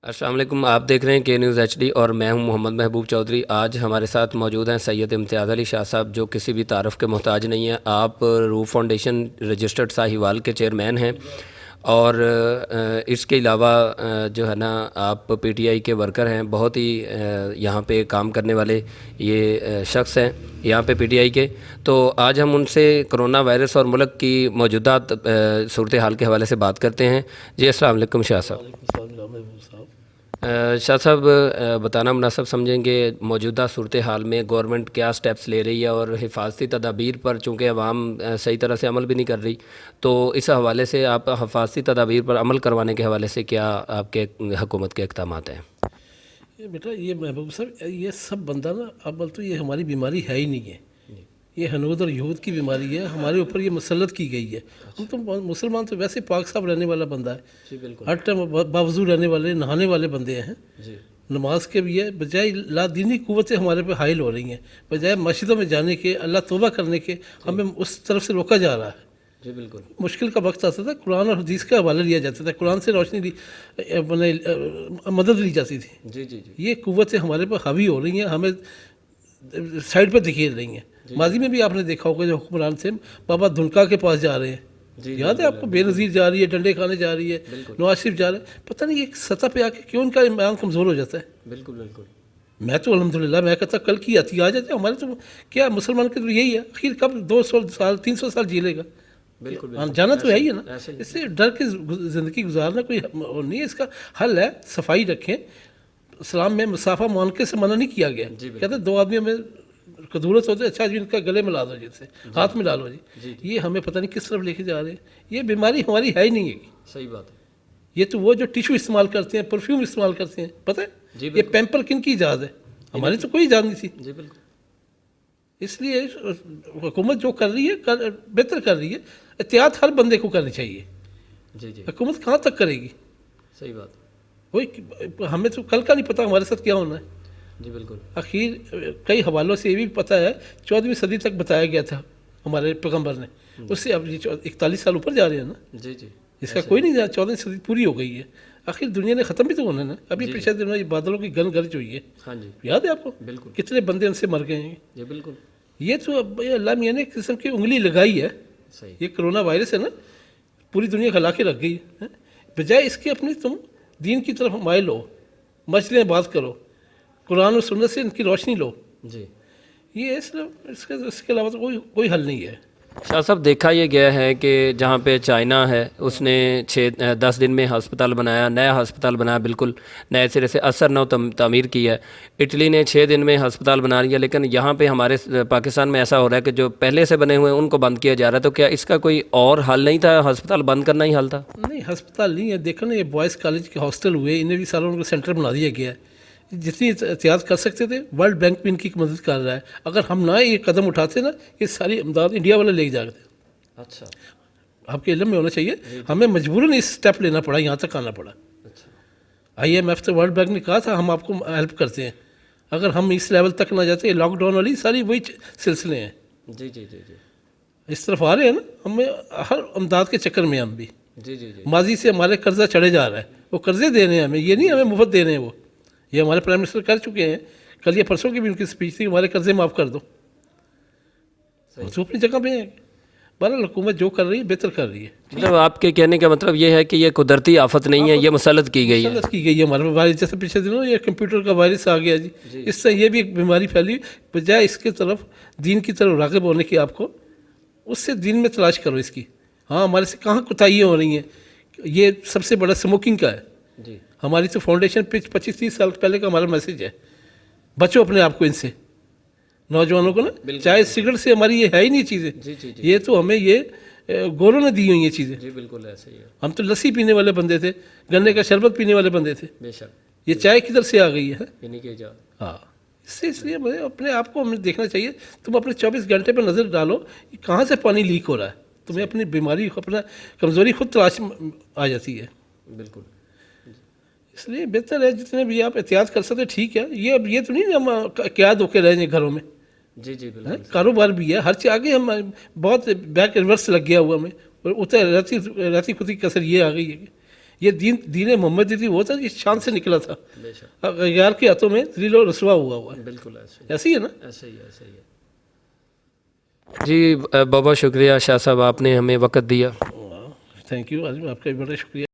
السلام علیکم، آپ دیکھ رہے ہیں کے نیوز ایچ ڈی اور میں ہوں محمد محبوب چودھری۔ آج ہمارے ساتھ موجود ہیں سید امتیاز علی شاہ صاحب، جو کسی بھی تعارف کے محتاج نہیں ہیں۔ آپ روح فاؤنڈیشن رجسٹرڈ ساہیوال کے چیئرمین ہیں، اور اس کے علاوہ جو ہے نا آپ پی ٹی آئی کے ورکر ہیں، بہت ہی یہاں پہ کام کرنے والے یہ شخص ہیں یہاں پہ پی ٹی آئی کے۔ تو آج ہم ان سے کرونا وائرس اور ملک کی موجودہ صورتحال کے حوالے سے بات کرتے ہیں۔ جی السلام علیکم شاہ صاحب۔ شاہ صاحب، بتانا مناسب سمجھیں گے موجودہ صورتحال میں گورنمنٹ کیا سٹیپس لے رہی ہے، اور حفاظتی تدابیر پر چونکہ عوام صحیح طرح سے عمل بھی نہیں کر رہی، تو اس حوالے سے آپ حفاظتی تدابیر پر عمل کروانے کے حوالے سے کیا آپ کے حکومت کے اقدامات ہیں؟ بیٹا یہ محبوب صاحب، یہ سب بندہ نا اول تو یہ ہماری بیماری ہے ہی نہیں ہے، یہ ہنود اور یہود کی بیماری ہے، ہمارے اوپر یہ مسلط کی گئی ہے۔ ہم تو مسلمان تو ویسے پاک صاف رہنے والا بندہ ہے، جی بالکل، ہر ٹائم باوضو رہنے والے، نہانے والے بندے ہیں۔ جی نماز کے بھی ہے، بجائے لا دینی قوتیں ہمارے پہ حائل ہو رہی ہیں، بجائے مسجدوں میں جانے کے، اللہ توبہ کرنے کے، ہمیں اس طرف سے روکا جا رہا ہے۔ جی بالکل، مشکل کا وقت آتا تھا، قرآن اور حدیث کا حوالہ لیا جاتا تھا، قرآن سے روشنی مدد لی جاتی تھی۔ جی جی جی یہ قوتیں ہمارے پر حاوی ہو رہی ہیں، ہمیں سائڈ پہ دکھیر رہی ہیں۔ ماضی میں بھی آپ نے دیکھا ہوگا جو حکمران تھے بابا دھنکا کے پاس جا رہے ہیں، یاد ہے آپ کو؟ بے نظیر جا رہی ہے، ڈنڈے کھانے جا رہی ہے، نواز شریف جا رہے ہیں، پتہ نہیں ایک سطح پہ آ کے کیوں ان کا ایمان کمزور ہو جاتا ہے۔ بالکل بالکل، میں تو الحمدللہ میں کہتا کل کی آتی آ جاتے، ہمارے تو کیا مسلمان کے تو یہی ہے، آخر کب 200 سال 300 سال جی لے گا؟ بالکل جانا تو ہے ہی ہے نا۔ اس سے ڈر کے زندگی گزارنا کوئی نہیں ہے، اس کا حل ہے صفائی رکھیں۔ اسلام میں مسافہ معانقے سے منع نہیں کیا گیا، کہتے ہیں 2 آدمیوں میں قدورت ہوتے، اچھا جی ان کا گلے ملا دو، جن سے ہاتھ ملا لو جی۔ یہ ہمیں پتہ نہیں کس طرف لے کے جا رہے ہیں، یہ بیماری ہماری ہے ہی نہیں ہے۔ صحیح بات ہے۔ یہ تو وہ جو ٹیشو استعمال کرتے ہیں، پرفیوم استعمال کرتے ہیں، پتہ ہے یہ پیمپر کن کی ایجاد ہے؟ ہماری تو کوئی ایجاد نہیں تھی۔ جی بالکل، اس لیے حکومت جو کر رہی ہے بہتر کر رہی ہے، احتیاط ہر بندے کو کرنی چاہیے۔ جی جی حکومت کہاں تک کرے گی؟ صحیح بات، وہی ہمیں تو کل کا نہیں پتہ ہمارے ساتھ کیا ہونا ہے۔ جی بالکل، آخر کئی حوالوں سے یہ بھی پتہ ہے 14ویں صدی تک بتایا گیا تھا ہمارے پیغمبر نے، اس سے اب یہ 41 سال اوپر جا رہے ہیں نا۔ جی جی اس کا کوئی نہیں جانا، 14ویں صدی پوری ہو گئی ہے، آخر دنیا نے ختم بھی تو ہونا ہے نا۔ ابھی پچھلے دنوں یہ بادلوں کی گرج ہوئی ہے، ہاں جی یاد ہے آپ کو؟ بالکل، کتنے بندے ان سے مر گئے ہیں۔ جی بالکل یہ تو اب اللہ میاں نے ایک قسم کی انگلی لگائی ہے، صحیح، یہ کرونا وائرس ہے نا، پوری دنیا کھلا کے رکھ گئی ہے۔ بجائے اس کے اپنی تم دین کی طرف مائل ہو، مسئلے بات کرو، قرآن و سنت سے ان کی روشنی لو۔ جی یہ اس کے علاوہ تو کوئی حل نہیں ہے۔ شاہ صاحب، دیکھا یہ گیا ہے کہ جہاں پہ چائنا ہے اس نے 10 دن میں ہسپتال بنایا، نیا ہسپتال بنایا، بالکل نئے سرے سے اثر نو تعمیر کی ہے۔ اٹلی نے 6 دن میں ہسپتال بنا لیا، لیکن یہاں پہ ہمارے پاکستان میں ایسا ہو رہا ہے کہ جو پہلے سے بنے ہوئے ہیں ان کو بند کیا جا رہا ہے۔ تو کیا اس کا کوئی اور حل نہیں تھا؟ ہسپتال بند کرنا ہی حل تھا؟ نہیں، ہسپتال نہیں ہے، دیکھو نا یہ بوائز کالج کے ہاسٹل ہوئے، انہیں بھی سالوں کو سینٹر بنا دیا گیا ہے۔ جتنی احتیاط کر سکتے تھے، ورلڈ بینک بھی ان کی مدد کر رہا ہے۔ اگر ہم نہ یہ قدم اٹھاتے نا، یہ ساری امداد انڈیا والے لے جاتے۔ اچھا، آپ کے علم میں ہونا چاہیے، ہمیں مجبوراً اس سٹیپ لینا پڑا، یہاں تک آنا پڑا۔ اچھا، IMF تو ورلڈ بینک نے کہا تھا ہم آپ کو ہیلپ کرتے ہیں، اگر ہم اس لیول تک نہ جاتے، لاک ڈاؤن والی ساری وہی سلسلے ہیں، جی جی جی جی اس طرف آ رہے ہیں نا۔ ہمیں ہر امداد کے چکر میں ہم بھی جی جی جی ماضی سے ہمارے قرضہ چڑھے جا رہا ہے، وہ قرضے دے رہے ہیں ہمیں، یہ نہیں ہمیں مفت دے رہے ہیں۔ وہ یہ ہمارے پرائم منسٹر کر چکے ہیں، کل یہ پرسوں کی بھی ان کی اسپیچ تھی، ہمارے قرضے معاف کر دو۔ تو اپنی جگہ پہ ہیں، بہرحال حکومت جو کر رہی ہے بہتر کر رہی ہے۔ مطلب آپ کے کہنے کا مطلب یہ ہے کہ یہ قدرتی آفت نہیں ہے، یہ مسلط کی گئی ہے؟ مسلط کی گئی ہے ہمارے وائرس، جیسے پچھلے دنوں یہ کمپیوٹر کا وائرس آ گیا جی، اس سے یہ بھی ایک بیماری پھیلی۔ بجائے اس کی طرف دین کی طرف راغب ہونے کی، آپ کو اس سے دین میں تلاش کرو اس کی۔ ہاں، ہمارے سے کہاں کوتاہیاں ہو رہی ہیں؟ یہ سب سے بڑا اسموکنگ کا ہے۔ جی، ہماری تو فاؤنڈیشن 25-30 سال پہلے کا ہمارا میسیج ہے، بچو اپنے آپ کو ان سے، نوجوانوں کو نا، چائے سگریٹ سے ہماری یہ ہے ہی نہیں چیزیں، جی جی جی یہ تو ہمیں یہ گوروں نے دی ہوئی یہ چیزیں۔ جی بالکل ایسے ہی ہے، ہم تو لسی پینے والے بندے تھے، گنے کا شربت پینے والے بندے تھے، بے شک، یہ چائے کدھر سے آ گئی ہے؟ انہیں کی ایجاد۔ ہاں، اس لیے مجھے اپنے آپ کو ہمیں دیکھنا چاہیے۔ تم اپنے 24 گھنٹے پہ نظر ڈالو، کہاں سے پانی لیک ہو رہا ہے، تمہیں اپنی بیماری، اپنا کمزوری خود تلاش آ جاتی ہے۔ بالکل، اس لیے بہتر ہے جتنے بھی آپ احتیاط کر سکتے ٹھیک ہے۔ یہ تو نہیں ہم قیاد ہو کے رہ جائیں گھروں میں، جی جی بالکل، کاروبار بھی ہے، ہر چیز آگے ہم بہت بیک ریورس لگ گیا ہوا ہمیں، اور اتنے رہتی خودی کثر یہ آ گئی ہے کہ یہ دین محمدی تھی وہ تھا اس شان سے نکلا تھا، غیر کے ہاتھوں میں ذلیل و رسوا ہوا ہے. بالکل ایسے ایسے ہی ہے نا. ایسے ہی جی بہت بہت شکریہ شاہ صاحب، آپ نے ہمیں وقت دیا. تھینک یو عظیم، آپ کا بھی بڑا شکریہ.